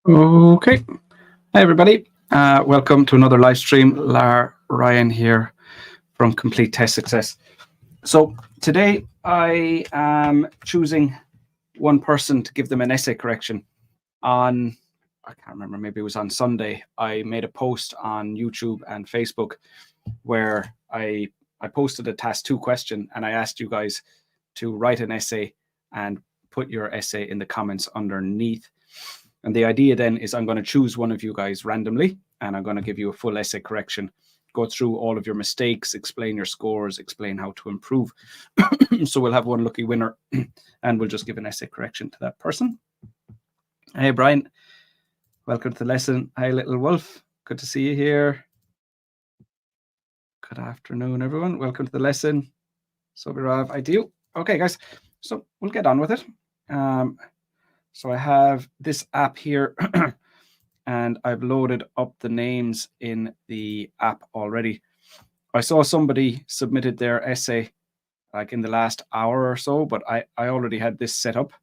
Okay. Hi, everybody. Welcome to another live stream. Ryan here from Complete Test Success. So today I am choosing one person to give them an essay correction on, I can't remember, maybe it was on Sunday. I made a post on YouTube and Facebook where I posted a task 2 question and I asked you guys to write an essay and put your essay in the comments underneath. And the idea then is I'm going to choose one of you guys randomly, and I'm going to give you a full essay correction, go through all of your mistakes, explain your scores, explain how to improve. So we'll have one lucky winner, and we'll just give an essay correction to that person. Hey, Brian. Welcome to the lesson. Hi, Little Wolf. Good to see you here. Good afternoon, everyone. Welcome to the lesson. Sobirav, I do. Okay, guys. So we'll get on with it. So I have this app here and I've loaded up the names in the app already. I saw somebody submitted their essay like in the last hour or so, but I already had this set up.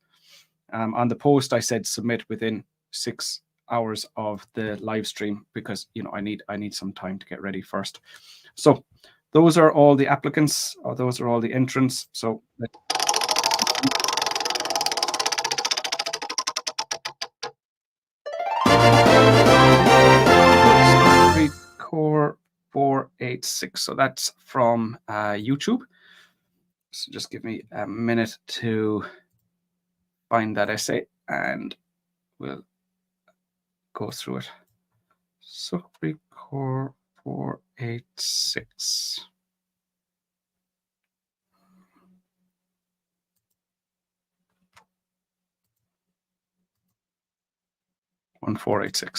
On the post, I said submit within 6 hours of the live stream because I need some time to get ready first. So those are all the applicants, or those are all the entrants. So Core 486. So that's from YouTube. So just give me a minute to find that essay and we'll go through it. So Core 486.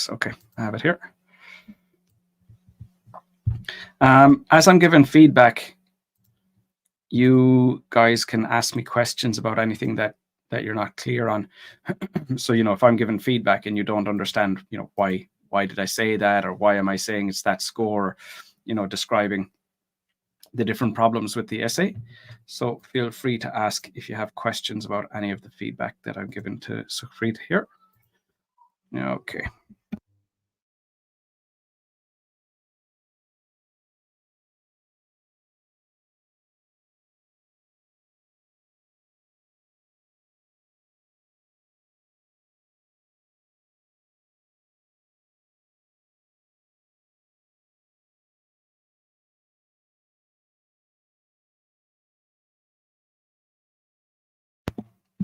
Okay, I have it here. As I'm giving feedback, you guys can ask me questions about anything that you're not clear on. So, if I'm giving feedback and you don't understand, why did I say that, or why am I saying it's that score, describing the different problems with the essay. So feel free to ask if you have questions about any of the feedback that I've given to Sukhpreet here. Okay.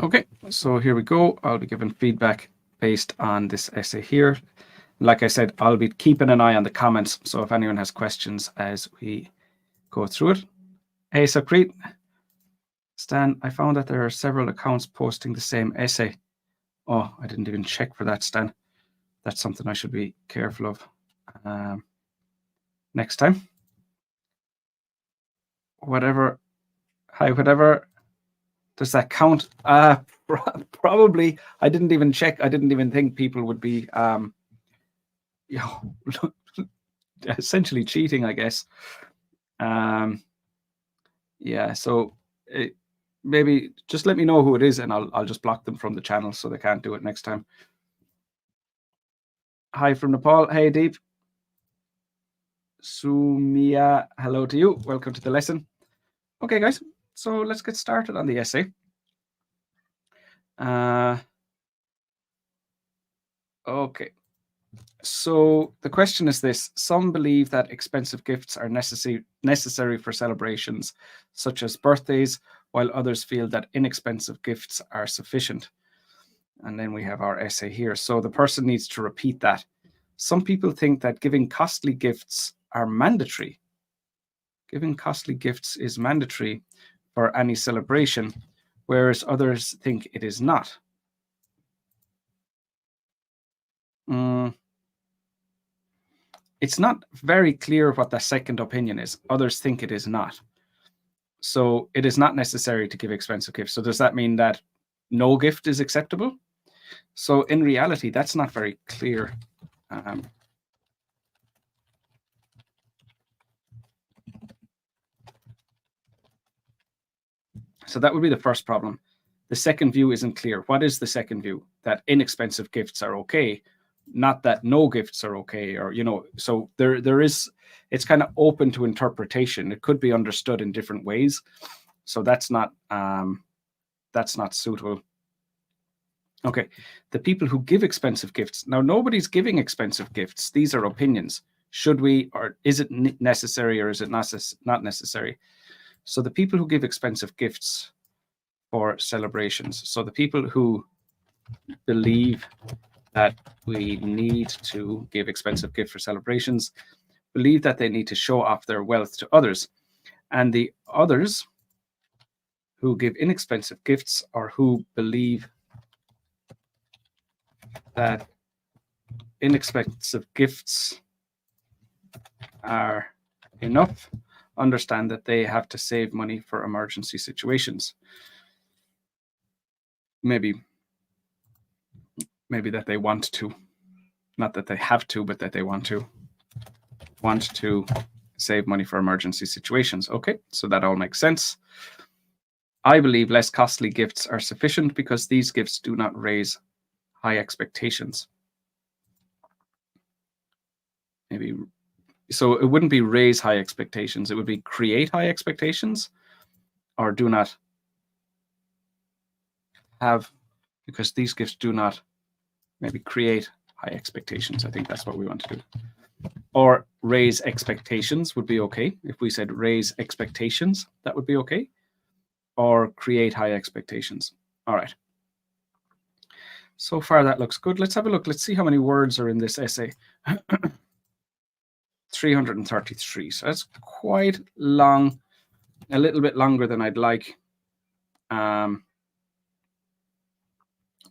Okay, so here we go. I'll be giving feedback based on this essay here. Like I said, I'll be keeping an eye on the comments. So if anyone has questions as we go through it. Hey, Sukhpreet. Stan, I found that there are several accounts posting the same essay. Oh, I didn't even check for that, Stan. That's something I should be careful of next time. Whatever does that count? Probably. I didn't even check. I didn't even think people would be essentially cheating, I guess. Yeah, so maybe just let me know who it is and I'll just block them from the channel so they can't do it next time. Hi from Nepal. Hey, Deep. Sumia, hello to you. Welcome to the lesson. Okay, guys, so let's get started on the essay. Okay, so the question is this: some believe that expensive gifts are necessary for celebrations, such as birthdays, while others feel that inexpensive gifts are sufficient. And then we have our essay here. So the person needs to repeat that. Some people think that giving costly gifts are mandatory. Giving costly gifts is mandatory for any celebration, whereas others think it is not. It's not very clear what the second opinion is. Others think it is not. So it is not necessary to give expensive gifts. So does that mean that no gift is acceptable? So in reality, that's not very clear. So that would be the first problem. The second view isn't clear. What is the second view? That inexpensive gifts are okay, not that no gifts are okay, or so there is, it's kind of open to interpretation. It could be understood in different ways, so that's not suitable. Okay, the people who give expensive gifts. Now, nobody's giving expensive gifts. These are opinions. Should we, or is it necessary, or is it not necessary? So the people who give expensive gifts for celebrations. So the people who believe that we need to give expensive gifts for celebrations believe that they need to show off their wealth to others. And the others who give inexpensive gifts, or who believe that inexpensive gifts are enough, understand that they have to save money for emergency situations. Maybe that they want to, not that they have to, but that they want to save money for emergency situations. Okay, so that all makes sense. I believe less costly gifts are sufficient because these gifts do not raise high expectations. Maybe, so it wouldn't be raise high expectations, it would be create high expectations, or do not have, because these gifts do not maybe create high expectations. I think that's what we want to do. Or raise expectations would be okay. If we said raise expectations, that would be okay. Or create high expectations. All right. So far, that looks good. Let's have a look. Let's see how many words are in this essay. 333. So that's quite long, a little bit longer than I'd like.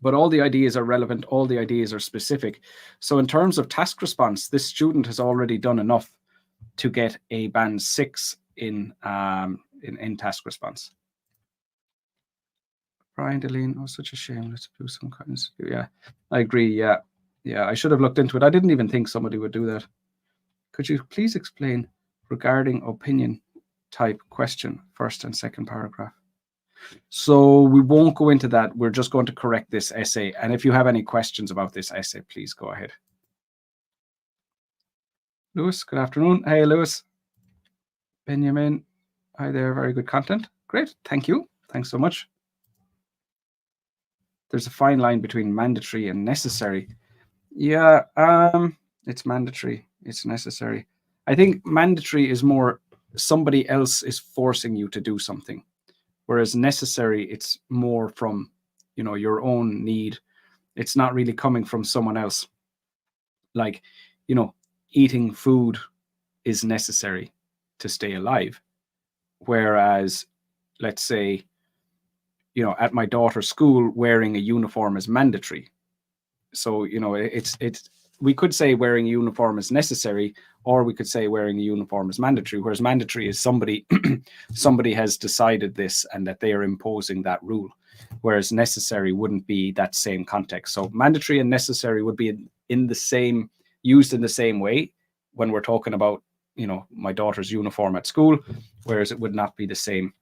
But all the ideas are relevant. All the ideas are specific. So in terms of task response, this student has already done enough to get a band 6 in task response. Brian Deline, oh, such a shame. Let's do some kindness. Yeah, I agree. Yeah, I should have looked into it. I didn't even think somebody would do that. Could you please explain regarding opinion type question, first and second paragraph? So we won't go into that. We're just going to correct this essay. And if you have any questions about this essay, please go ahead. Lewis, good afternoon. Hey, Lewis. Benjamin, hi there. Very good content. Great. Thank you. Thanks so much. There's a fine line between mandatory and necessary. Yeah, it's mandatory. It's necessary. I think mandatory is more somebody else is forcing you to do something, whereas necessary, it's more from, your own need. It's not really coming from someone else. Like, eating food is necessary to stay alive. Whereas, let's say, at my daughter's school, wearing a uniform is mandatory. So, we could say wearing a uniform is necessary, or we could say wearing a uniform is mandatory, whereas mandatory is somebody has decided this and that they are imposing that rule, whereas necessary wouldn't be that same context. So mandatory and necessary would be used in the same way when we're talking about, my daughter's uniform at school, whereas it would not be the same.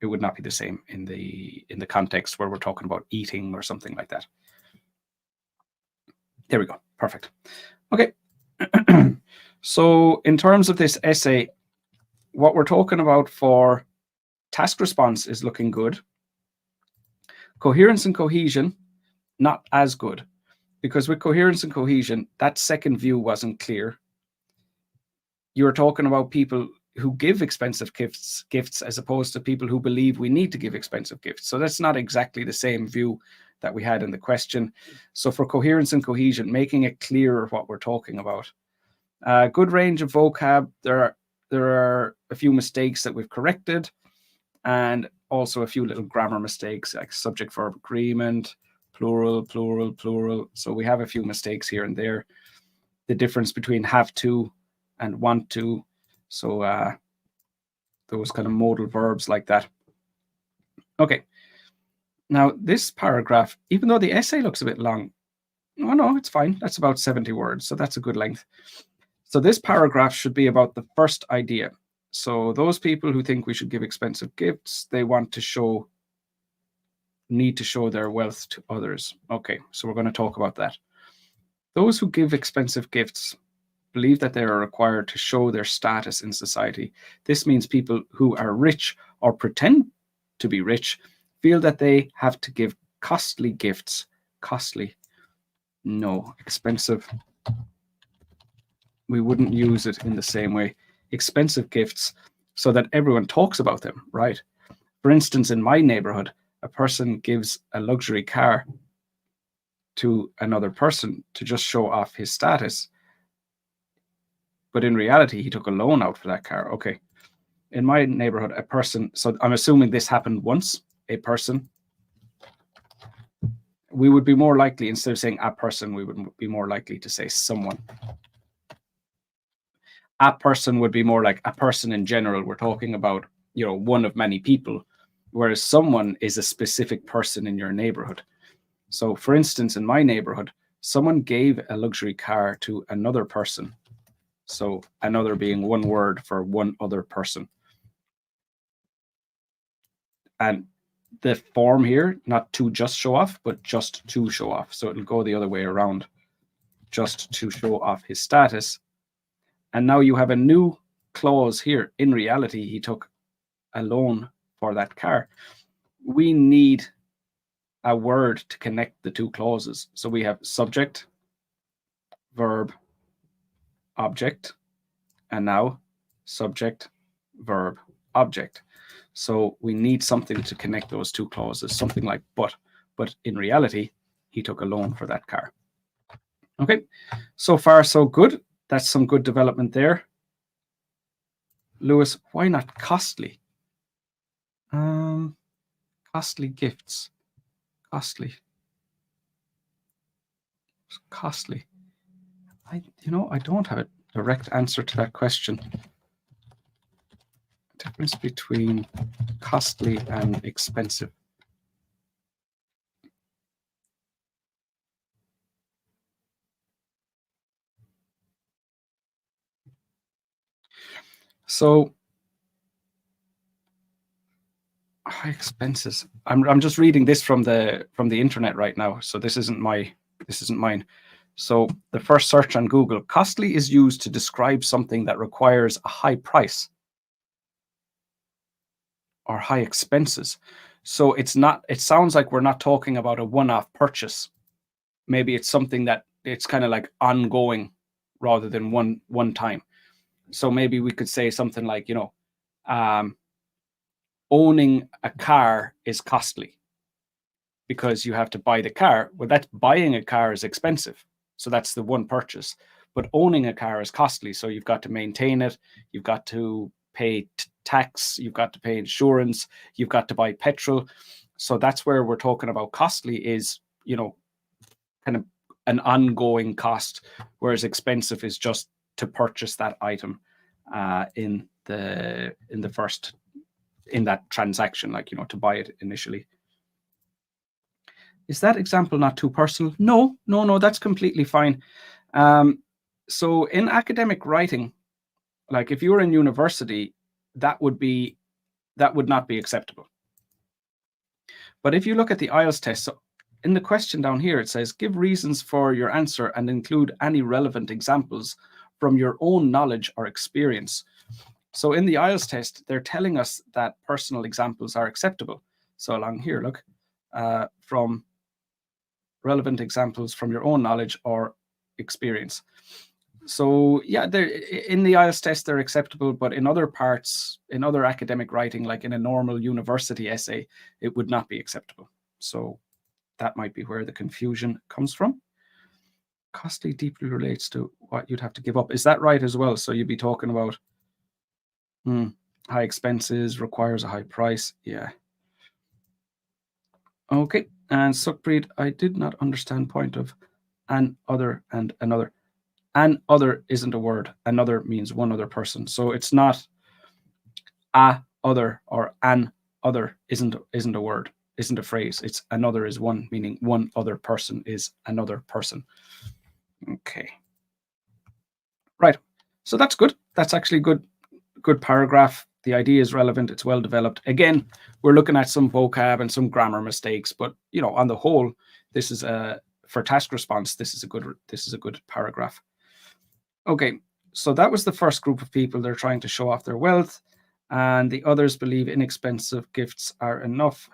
It would not be the same in the context where we're talking about eating or something like that. There we go. Perfect. Okay. So in terms of this essay, what we're talking about for task response is looking good. Coherence and cohesion, not as good, because with coherence and cohesion, that second view wasn't clear. You were talking about people who give expensive gifts as opposed to people who believe we need to give expensive gifts. So that's not exactly the same view that we had in the question. So for coherence and cohesion, making it clearer what we're talking about. Good range of vocab. There are a few mistakes that we've corrected, and also a few little grammar mistakes, like subject verb agreement, plural. So we have a few mistakes here and there. The difference between have to and want to. So those kind of modal verbs like that. Okay. Now this paragraph, even though the essay looks a bit long, no, it's fine. That's about 70 words. So that's a good length. So this paragraph should be about the first idea. So those people who think we should give expensive gifts, they want to show need to show their wealth to others. Okay, so we're going to talk about that. Those who give expensive gifts believe that they are required to show their status in society. This means people who are rich or pretend to be rich feel that they have to give costly gifts. Costly. No, expensive. We wouldn't use it in the same way. Expensive gifts so that everyone talks about them, right? For instance, in my neighborhood, a person gives a luxury car to another person to just show off his status. But in reality, he took a loan out for that car. Okay. In my neighborhood, a person, so I'm assuming this happened once, a person, we would be more likely, instead of saying a person, we would be more likely to say someone. A person would be more like a person in general. We're talking about, one of many people, whereas someone is a specific person in your neighborhood. So for instance, in my neighborhood, someone gave a luxury car to another person. So another being one word for one other person. And the form here, not to just show off, but just to show off. So it'll go the other way around, just to show off his status. And now you have a new clause here. In reality, he took a loan for that car. We need a word to connect the two clauses. So we have subject, verb, object, and now subject, verb, object. So we need something to connect those two clauses, something like but in reality, he took a loan for that car. Okay, so far so good. That's some good development there. Lewis, why not costly? Costly gifts. Costly. I don't have a direct answer to that question. Difference between costly and expensive. So high expenses. I'm just reading this from the internet right now. So this isn't mine. So the first search on Google, costly is used to describe something that requires a high price or high expenses. So it sounds like we're not talking about a one-off purchase. Maybe it's something that it's kind of like ongoing rather than one time. So maybe we could say something like, owning a car is costly because you have to buy the car. Well, that's buying a car is expensive. So that's the one purchase. But owning a car is costly. So you've got to maintain it. You've got to pay tax. You've got to pay insurance. You've got to buy petrol. So that's where we're talking about costly is, kind of an ongoing cost, whereas expensive is just to purchase that item in that transaction, like, to buy it initially. Is that example not too personal? No, that's completely fine. So in academic writing, like if you were in university, that would not be acceptable. But if you look at the IELTS test, so in the question down here, it says, give reasons for your answer and include any relevant examples from your own knowledge or experience. So in the IELTS test, they're telling us that personal examples are acceptable. So along here, look, from relevant examples from your own knowledge or experience. So yeah, in the IELTS test, they're acceptable, but in other parts, in other academic writing, like in a normal university essay, it would not be acceptable. So that might be where the confusion comes from. Costly deeply relates to what you'd have to give up. Is that right as well? So you'd be talking about high expenses, requires a high price. Yeah. Okay. And Sukhpreet, I did not understand point of an other and another. An other isn't a word. Another means one other person. So it's not a other or an other isn't a word, isn't a phrase. It's another is one, meaning one other person is another person. Okay. Right. So that's good. That's actually good paragraph. the idea is relevant, it's well developed. Again, we're looking at some vocab and some grammar mistakes, but on the whole, this is for task response, this is a good paragraph. Okay, so that was the first group of people. They're trying to show off their wealth, and the others believe inexpensive gifts are enough.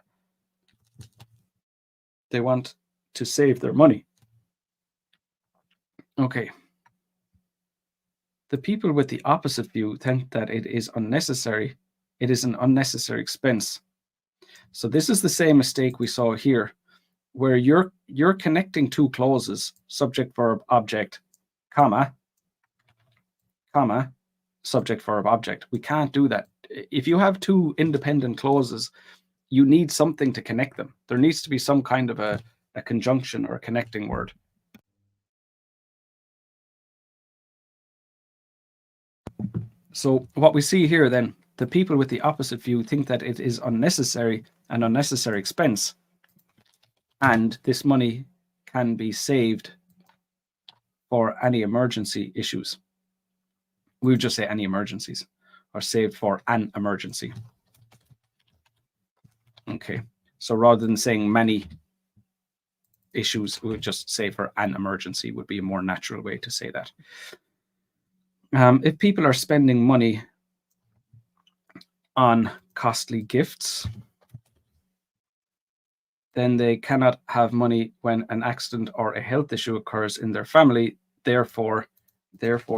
They want to save their money. Okay. The people with the opposite view think that it is unnecessary. It is an unnecessary expense. So this is the same mistake we saw here, where you're connecting two clauses, subject, verb, object, comma, subject, verb, object. We can't do that. If you have two independent clauses, you need something to connect them. There needs to be some kind of a conjunction or a connecting word. So what we see here then, the people with the opposite view think that it is an unnecessary expense, and this money can be saved for any emergency issues. We would just say any emergencies, or saved for an emergency. Okay, so rather than saying many issues, we would just say for an emergency would be a more natural way to say that. If people are spending money on costly gifts, then they cannot have money when an accident or a health issue occurs in their family. Therefore,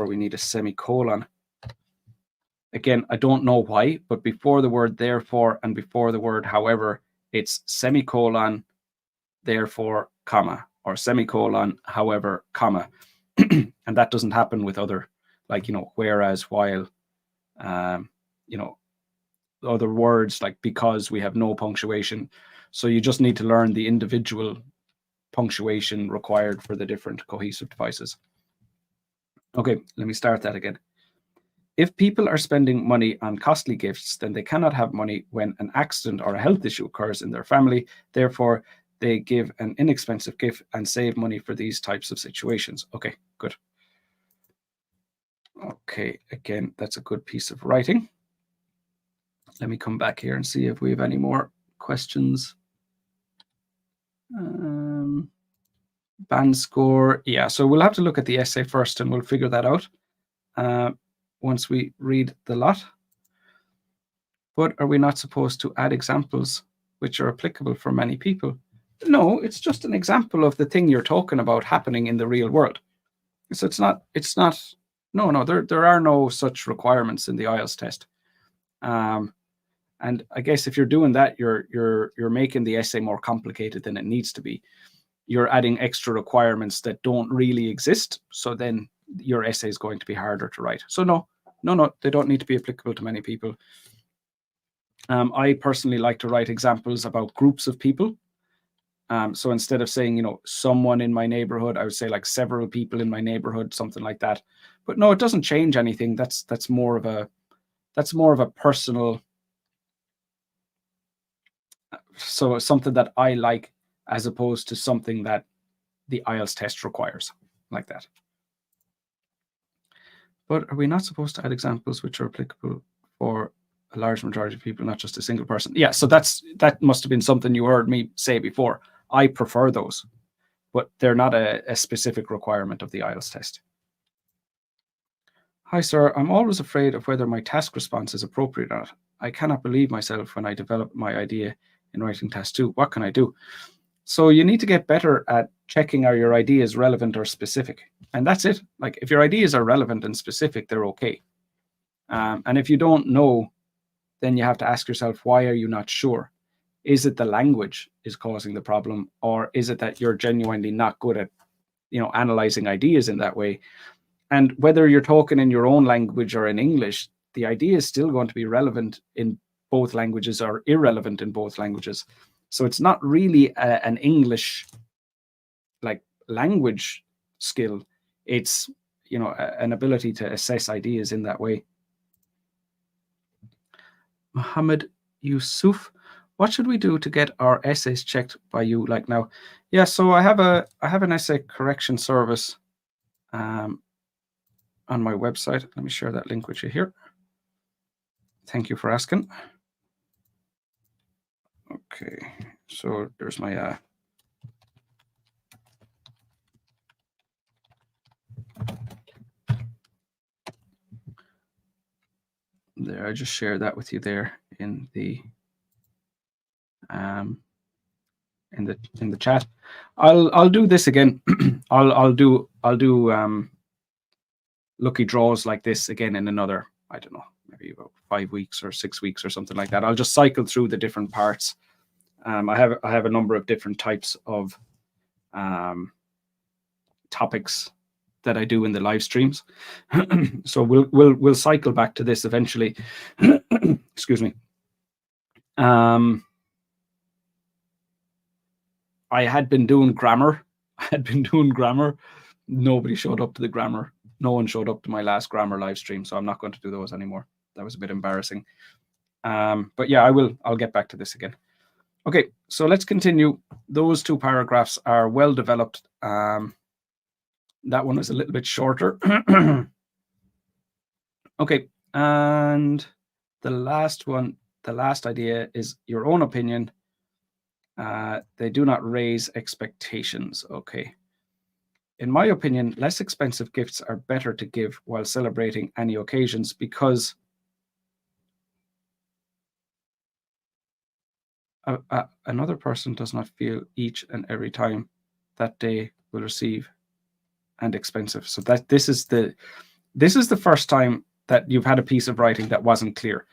we need a semicolon. Again, I don't know why, but before the word therefore and before the word however, it's semicolon, therefore, comma, or semicolon, however, comma. And that doesn't happen with other, like, whereas, while, other words like because. We have no punctuation. So you just need to learn the individual punctuation required for the different cohesive devices. Okay, let me start that again. If people are spending money on costly gifts, then they cannot have money when an accident or a health issue occurs in their family. Therefore, they give an inexpensive gift and save money for these types of situations. Okay, good. Okay, again, that's a good piece of writing. Let me come back here and see if we have any more questions. Band score. Yeah, so we'll have to look at the essay first and we'll figure that out once we read the lot. But are we not supposed to add examples which are applicable for many people? No, it's just an example of the thing you're talking about happening in the real world. So it's not, no, there are no such requirements in the IELTS test. And I guess if you're doing that, you're making the essay more complicated than it needs to be. You're adding extra requirements that don't really exist. So then your essay is going to be harder to write. So no, they don't need to be applicable to many people. I personally like to write examples about groups of people. So instead of saying, someone in my neighborhood, I would say like several people in my neighborhood, something like that. But no, it doesn't change anything. That's more of a personal. So something that I like, as opposed to something that the IELTS test requires, like that. But are we not supposed to add examples which are applicable for a large majority of people, not just a single person? Yeah, so that must have been something you heard me say before. I prefer those, but they're not a specific requirement of the IELTS test. Hi, sir. I'm always afraid of whether my task response is appropriate or not. I cannot believe myself when I develop my idea in writing task 2. What can I do? So you need to get better at checking are your ideas relevant or specific. And that's it. Like, if your ideas are relevant and specific, they're okay. And if you don't know, then you have to ask yourself, why are you not sure? Is it the language is causing the problem, or is it that you're genuinely not good at, analyzing ideas in that way? And whether you're talking in your own language or in English, the idea is still going to be relevant in both languages or irrelevant in both languages. So it's not really an English language skill. It's, an ability to assess ideas in that way. Mohammed Yusuf, what should we do to get our essays checked by you like now? Yeah, so I have an essay correction service on my website. Let me share that link with you here. Thank you for asking. Okay, so there's my there. I just shared that with you there in the chat. I'll do this again. I'll do lucky draws like this again in another, I don't know, maybe about 5 weeks or 6 weeks or something like that. I'll just cycle through the different parts. I have a number of different types of topics that I do in the live streams. So we'll cycle back to this eventually. Excuse me. I had been doing grammar. Nobody showed up to the grammar. No one showed up to my last grammar live stream, so I'm not going to do those anymore. That was a bit embarrassing. But yeah, I'll get back to this again. Okay, so let's continue. Those 2 paragraphs are well developed. That one is a little bit shorter. Okay, and the last one, the last idea is your own opinion. They do not raise expectations. Okay. In my opinion, less expensive gifts are better to give while celebrating any occasions because another person does not feel each and every time that they will receive and expensive. So that this is the first time that you've had a piece of writing that wasn't clear.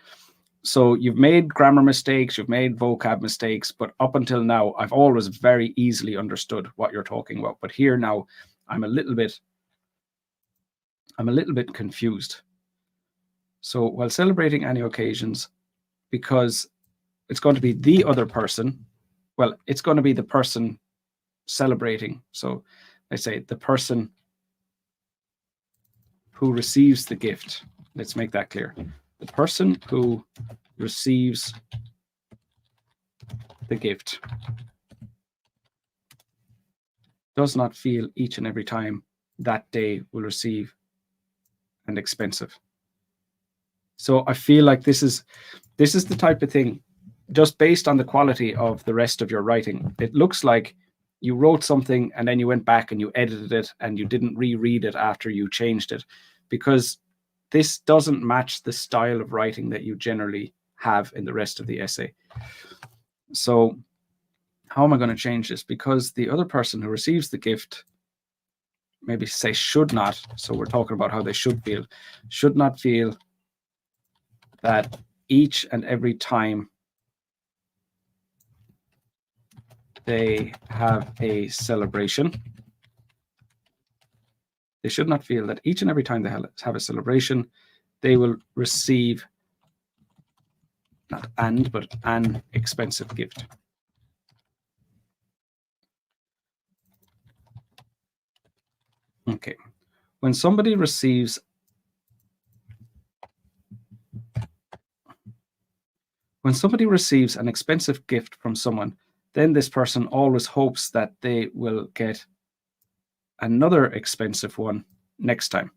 So you've made grammar mistakes, you've made vocab mistakes, but up until now, I've always very easily understood what you're talking about. But here now, I'm a little bit confused. So while celebrating any occasions, because it's going to be the other person, well, it's going to be the person celebrating. So I say the person who receives the gift. Let's make that clear. The person who receives the gift does not feel each and every time that they will receive and expensive. So I feel like this is the type of thing, just based on the quality of the rest of your writing. It looks like you wrote something and then you went back and you edited it and you didn't reread it after you changed it, because this doesn't match the style of writing that you generally have in the rest of the essay. So how am I going to change this? Because the other person who receives the gift, maybe say should not, so we're talking about how they should not feel that each and every time they have a celebration, they should not feel that each and every time they have a celebration, they will receive not and, but an expensive gift. Okay. When somebody receives an expensive gift from someone, then this person always hopes that they will get another expensive one next time.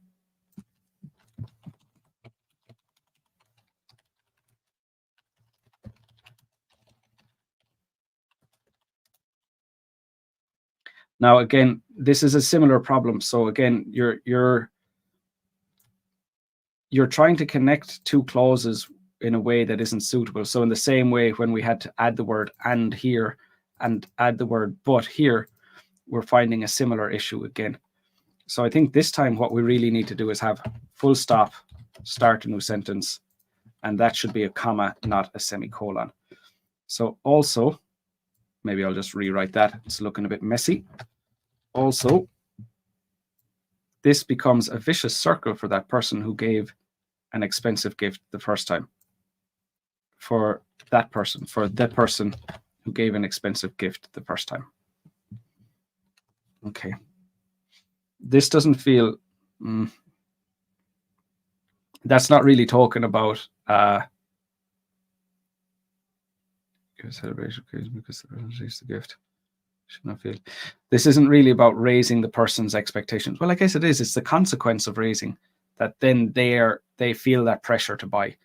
Now, again, this is a similar problem. So again, you're trying to connect 2 clauses in a way that isn't suitable. So in the same way, when we had to add the word and here and add the word but here, we're finding a similar issue again. So I think this time what we really need to do is have full stop, start a new sentence, and that should be a comma, not a semicolon. So also, maybe I'll just rewrite that. It's looking a bit messy. Also, this becomes a vicious circle for that person who gave an expensive gift the first time. For that person who gave an expensive gift the first time. Okay. This doesn't feel, that's not really talking about celebration because the person receives the gift. Should not feel. This isn't really about raising the person's expectations. Well, I guess it is. It's the consequence of raising that then they feel that pressure to buy.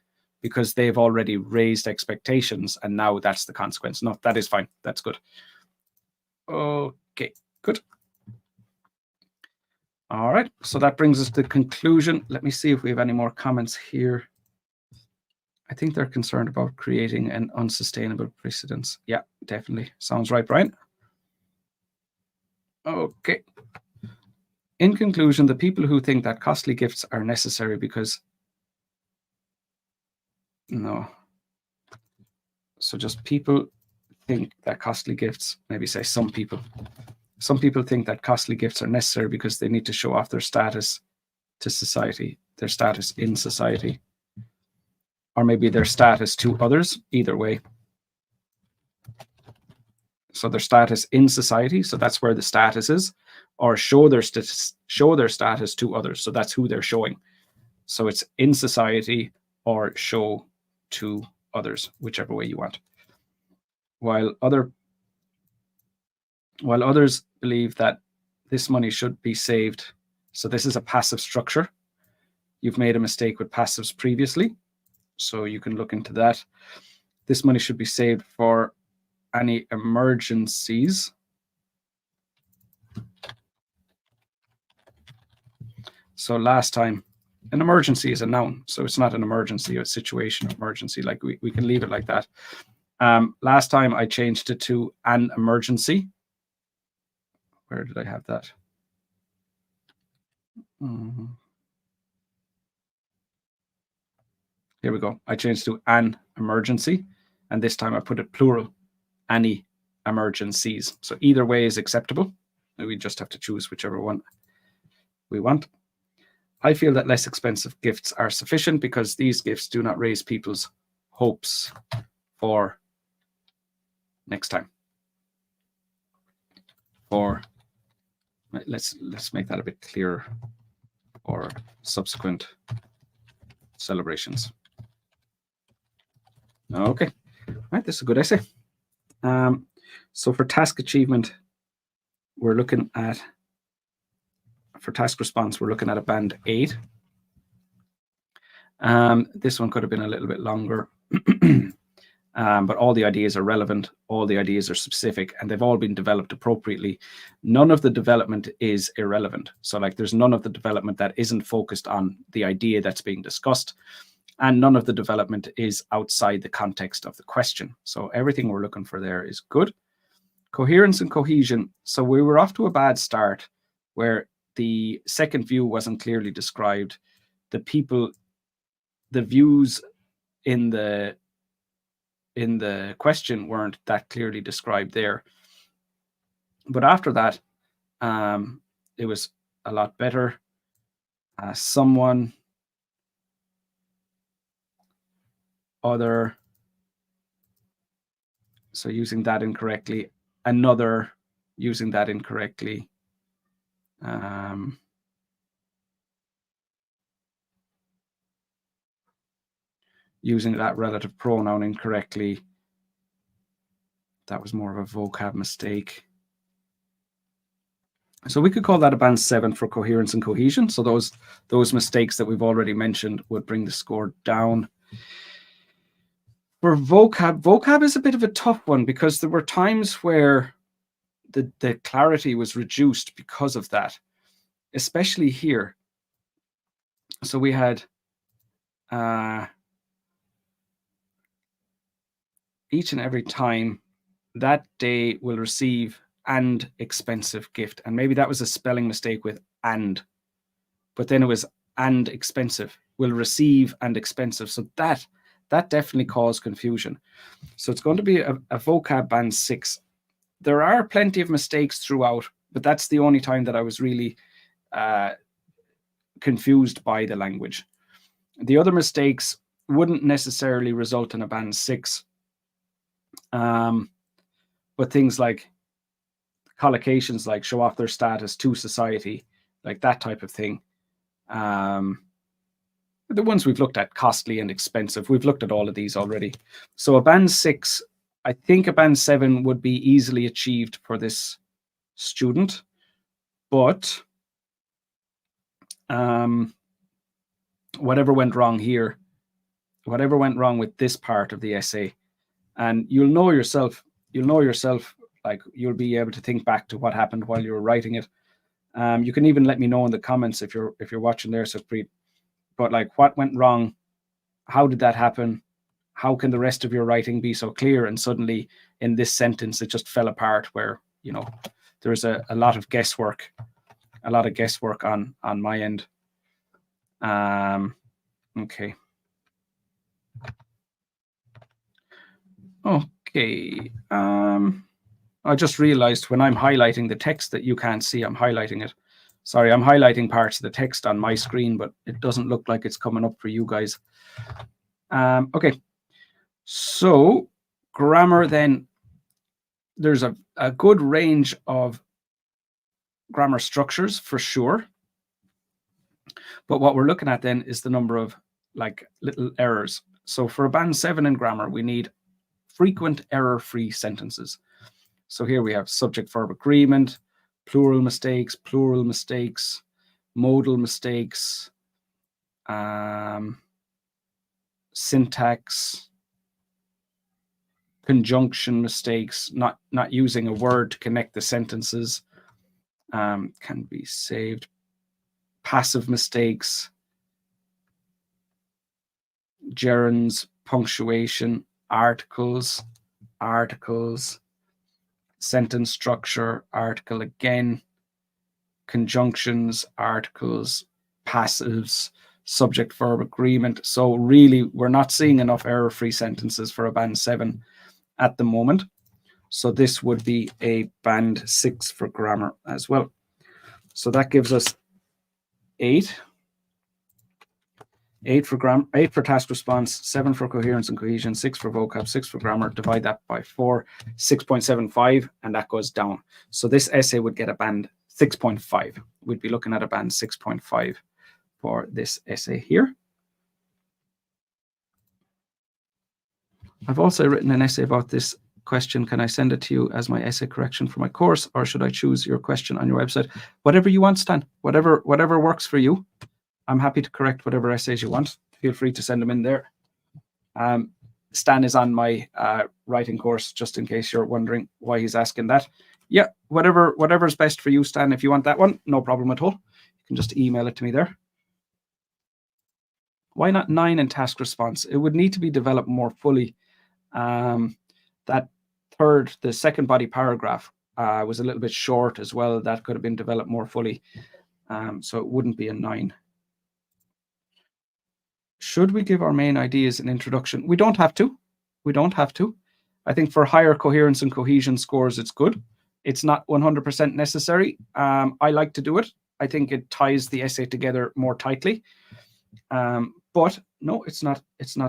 because they've already raised expectations, and now that's the consequence. No, that is fine. That's good. Okay, good. All right, so that brings us to the conclusion. Let me see if we have any more comments here. I think they're concerned about creating an unsustainable precedence. Yeah, definitely. Sounds right, Brian. Okay. In conclusion, the people who think that costly gifts are necessary because... No. So just people think that costly gifts, maybe say some people think that costly gifts are necessary because they need to show off their status to society, their status in society, or maybe their status to others, either way. So their status in society, so that's where the status is, or show their status to others, so that's who they're showing. So it's in society or show to others, whichever way you want. While others believe that this money should be saved. So this is a passive structure. You've made a mistake with passives previously, so you can look into that. This money should be saved for any emergencies. So last time, an emergency is a noun, so it's not an emergency, a situation of emergency. Like we can leave it like that. Last time I changed it to an emergency. Where did I have that? Here we go. I changed to an emergency, and this time I put it plural, any emergencies. So either way is acceptable. We just have to choose whichever one we want. I feel that less expensive gifts are sufficient because these gifts do not raise people's hopes for next time. Or let's make that a bit clearer. Or subsequent celebrations. Okay, all right, this is a good essay. So for task achievement, we're looking at, for task response, we're looking at a band 8. This one could have been a little bit longer, but all the ideas are relevant, all the ideas are specific, and they've all been developed appropriately. None of the development is irrelevant. So like there's none of the development that isn't focused on the idea that's being discussed, and none of the development is outside the context of the question. So everything we're looking for there is good. Coherence and cohesion. So we were off to a bad start where the second view wasn't clearly described. The people, the views in the question weren't that clearly described there. But after that, it was a lot better. Someone, other, so using that incorrectly, another, using that incorrectly. Using that relative pronoun incorrectly. That was more of a vocab mistake. So we could call that a band 7 for coherence and cohesion. So those mistakes that we've already mentioned would bring the score down. For vocab is a bit of a tough one because there were times where the clarity was reduced because of that, especially here. So we had each and every time that day will receive and expensive gift. And maybe that was a spelling mistake with and, but then it was and expensive, will receive and expensive. So that definitely caused confusion. So it's going to be a vocab band 6. There are plenty of mistakes throughout, but that's the only time that I was really confused by the language. The other mistakes wouldn't necessarily result in a band 6. But things like collocations, like show off their status to society, like that type of thing. The ones we've looked at, costly and expensive, we've looked at all of these already. So a band 6, I think a band 7 would be easily achieved for this student, but whatever went wrong here whatever went wrong with this part of the essay. And you'll know yourself, like you'll be able to think back to what happened while you were writing it. You can even let me know in the comments if you're watching there, Sukhpreet. But like, what went wrong? How did that happen? How can the rest of your writing be so clear? And suddenly in this sentence, it just fell apart where, you know, there's a lot of guesswork, on my end. Okay. Okay. I just realized when I'm highlighting the text that you can't see, I'm highlighting it. Sorry, I'm highlighting parts of the text on my screen, but it doesn't look like it's coming up for you guys. Okay. So grammar then, there's a good range of grammar structures for sure. But what we're looking at then is the number of like little errors. So for a band 7 in grammar, we need frequent error-free sentences. So here we have subject-verb agreement, plural mistakes, modal mistakes, syntax, conjunction mistakes, not using a word to connect the sentences, can be saved, passive mistakes, gerunds, punctuation, articles, sentence structure, article again, conjunctions, articles, passives, subject-verb agreement. So really, we're not seeing enough error-free sentences for a band 7 at the moment. So this would be a band 6 for grammar as well. So that gives us 8. 8 for grammar, 8 for task response, 7 for coherence and cohesion, 6 for vocab, 6 for grammar. Divide that by 4, 6.75, and that goes down. So this essay would get a band 6.5. We'd be looking at a band 6.5 for this essay here. I've also written an essay about this question. Can I send it to you as my essay correction for my course, or should I choose your question on your website? Whatever you want, Stan. Whatever works for you. I'm happy to correct whatever essays you want. Feel free to send them in there. Stan is on my writing course, just in case you're wondering why he's asking that. Yeah, whatever's best for you, Stan. If you want that one, no problem at all. You can just email it to me there. Why not 9 in task response? It would need to be developed more fully. That the second body paragraph was a little bit short as well. That could have been developed more fully. So it wouldn't be a 9. Should we give our main ideas an introduction? We don't have to. I think for higher coherence and cohesion scores, it's good. It's not 100% necessary. I like to do it. I think it ties the essay together more tightly. But no, it's not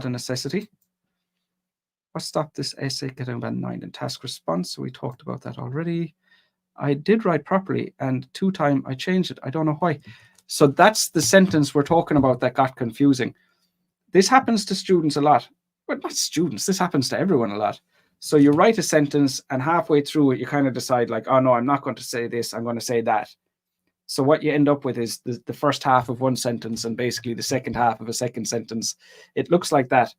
a necessity. What stopped this essay getting band 9 in task response? So we talked about that already. I did write properly, and 2 times I changed it. I don't know why. So that's the sentence we're talking about that got confusing. This happens to students a lot. Well, not students. This happens to everyone a lot. So you write a sentence, and halfway through it, you kind of decide like, oh no, I'm not going to say this. I'm going to say that. So what you end up with is the first half of one sentence and basically the second half of a second sentence. It looks like that,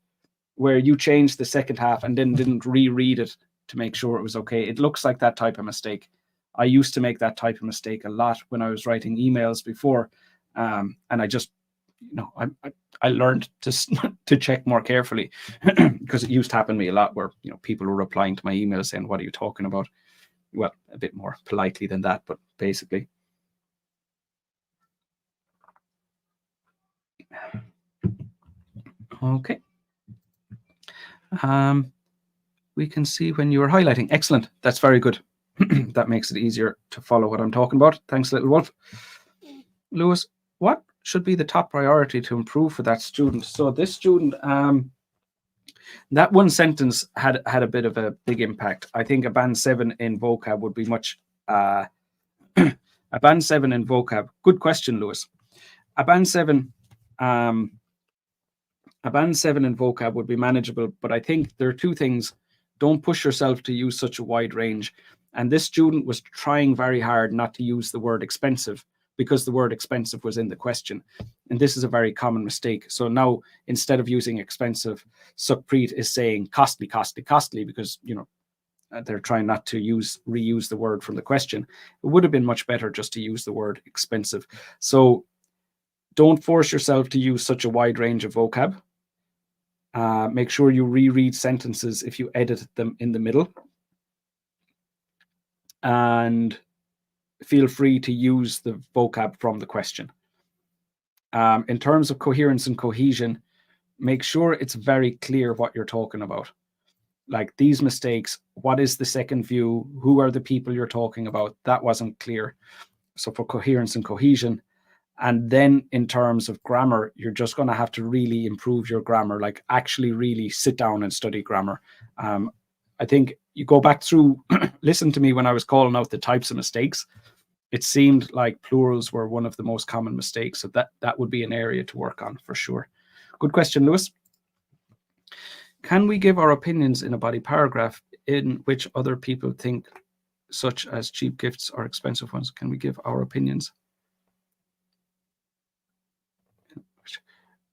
where you changed the second half and then didn't reread it to make sure it was okay. It looks like that type of mistake. I used to make that type of mistake a lot when I was writing emails before. And I just, I learned to check more carefully because it used to happen to me a lot where, people were replying to my emails saying, what are you talking about? Well, a bit more politely than that, but basically. Okay. We can see when you are highlighting. Excellent. That's very good. That makes it easier to follow what I'm talking about. Thanks, Little Wolf. Lewis, what should be the top priority to improve for that student? So this student, that one sentence had a bit of a big impact. I think a band 7 in vocab would be much, a band 7 in vocab. Good question, Lewis. A band 7 in vocab would be manageable, but I think there are 2 things. Don't push yourself to use such a wide range. And this student was trying very hard not to use the word expensive, because the word expensive was in the question. And this is a very common mistake. So now, instead of using expensive, Sukhpreet is saying costly, costly, costly, because, you know, they're trying not to reuse the word from the question. It would have been much better just to use the word expensive. So don't force yourself to use such a wide range of vocab. Make sure you reread sentences if you edit them in the middle. And feel free to use the vocab from the question. In terms of coherence and cohesion, make sure it's very clear what you're talking about. Like these mistakes, what is the second view? Who are the people you're talking about? That wasn't clear. So for coherence and cohesion. And then in terms of grammar, you're just going to have to really improve your grammar, like actually really sit down and study grammar. I think you go back through, listen to me when I was calling out the types of mistakes. It seemed like plurals were one of the most common mistakes. So that would be an area to work on for sure. Good question, Lewis. Can we give our opinions in a body paragraph in which other people think, such as cheap gifts or expensive ones? Can we give our opinions?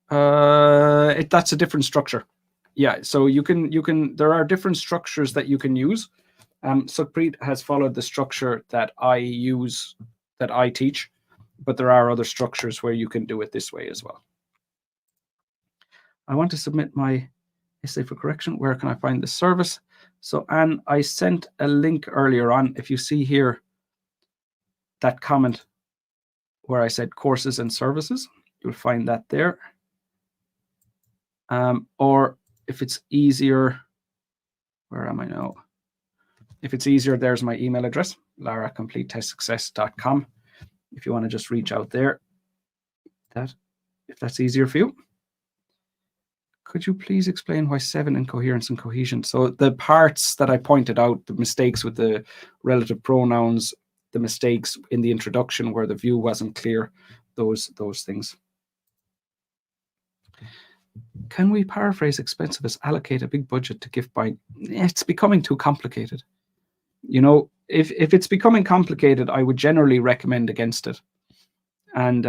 That's a different structure. Yeah, so you can there are different structures that you can use. Sukhpreet has followed the structure that I use, that I teach, but there are other structures where you can do it this way as well. I want to submit my essay for correction. Where can I find the service? So Anne, I sent a link earlier on. If you see here that comment where I said courses and services, you'll find that there. Or if it's easier, where am I now? If it's easier, there's my email address, lara@completetestsuccess.com. If you want to just reach out there, if that's easier for you. Could you please explain why 7 in coherence and cohesion? So the parts that I pointed out, the mistakes with the relative pronouns, the mistakes in the introduction where the view wasn't clear, those things. Can we paraphrase expensive as allocate a big budget to gift buying? It's becoming too complicated. You know, if it's becoming complicated, I would generally recommend against it. And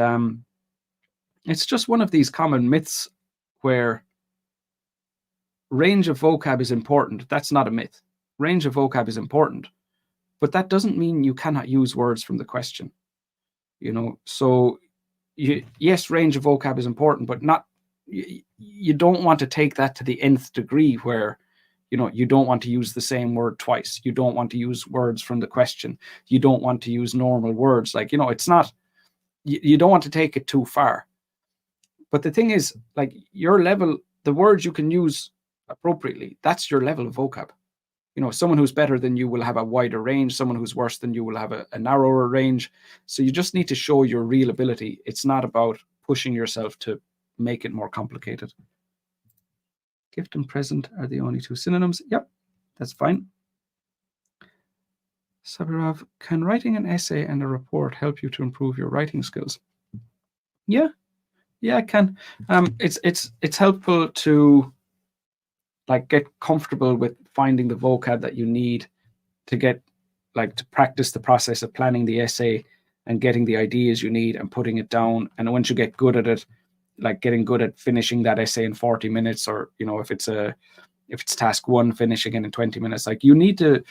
it's just one of these common myths where range of vocab is important. That's not a myth. Range of vocab is important, but that doesn't mean you cannot use words from the question. You know, so yes, range of vocab is important, but not. You don't want to take that to the nth degree where, you know, you don't want to use the same word twice. You don't want to use words from the question. You don't want to use normal words. Like, you know, it's not, you don't want to take it too far. But the thing is, like, your level, the words you can use appropriately, that's your level of vocab. You know, someone who's better than you will have a wider range. Someone who's worse than you will have a narrower range. So you just need to show your real ability. It's not about pushing yourself to make it more complicated. Gift and present are the only two synonyms. Yep, that's fine. Sabirov, can writing an essay and a report help you to improve your writing skills? Yeah, it can. It's helpful to like get comfortable with finding the vocab that you need to get to practice the process of planning the essay and getting the ideas you need and putting it down. And once you get good at it, like getting good at finishing that essay in 40 minutes, or, you know, if it's task 1, finishing it in 20 minutes, like you need to,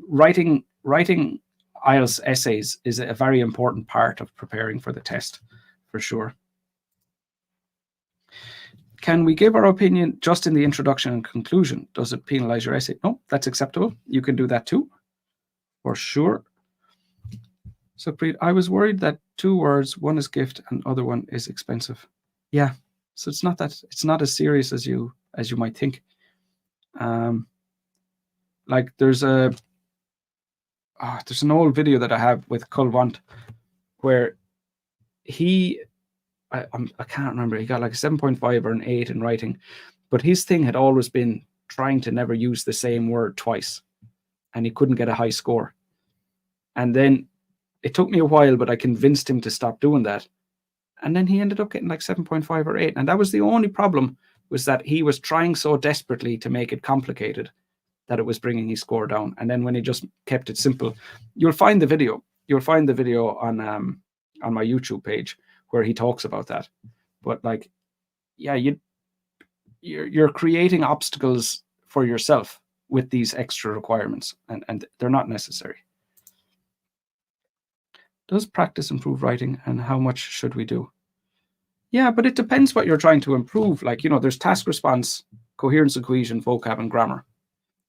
writing IELTS essays is a very important part of preparing for the test, for sure. Can we give our opinion just in the introduction and conclusion? Does it penalize your essay? No, that's acceptable. You can do that too, for sure. So, Preet, I was worried that 2 words, one is gift and other one is expensive. Yeah, so it's not as serious as you might think. Like there's an old video that I have with Kulwant where I can't remember, he got like a 7.5 or an 8 in writing, but his thing had always been trying to never use the same word twice, and he couldn't get a high score. And then it took me a while, but I convinced him to stop doing that. And then he ended up getting like 7.5 or 8. And that was the only problem, was that he was trying so desperately to make it complicated that it was bringing his score down. And then when he just kept it simple, you'll find the video. You'll find the video on on my YouTube page where he talks about that. But like, yeah, you're creating obstacles for yourself with these extra requirements, and they're not necessary. Does practice improve writing, and how much should we do? Yeah, but it depends what you're trying to improve. Like, there's task response, coherence and cohesion, vocab and grammar.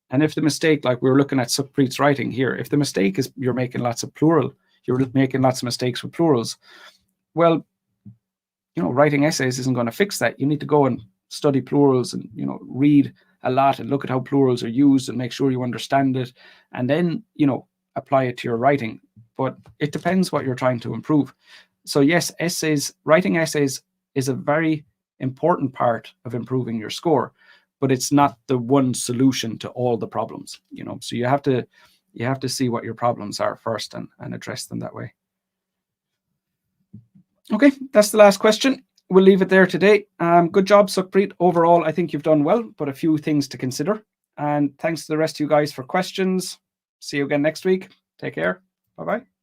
And if the mistake, like we were looking at Sukhpreet's writing here, if the mistake is you're making lots of mistakes with plurals, well, writing essays isn't going to fix that. You need to go and study plurals and, read a lot and look at how plurals are used and make sure you understand it, and then, apply it to your writing. But it depends what you're trying to improve. So yes, writing essays is a very important part of improving your score, but it's not the one solution to all the problems, so you have to see what your problems are first and address them that way. Okay, that's the last question. We'll leave it there today. Good job, Sukhpreet. Overall, I think you've done well, but a few things to consider. And thanks to the rest of you guys for questions. See you again next week. Take care. Bye-bye.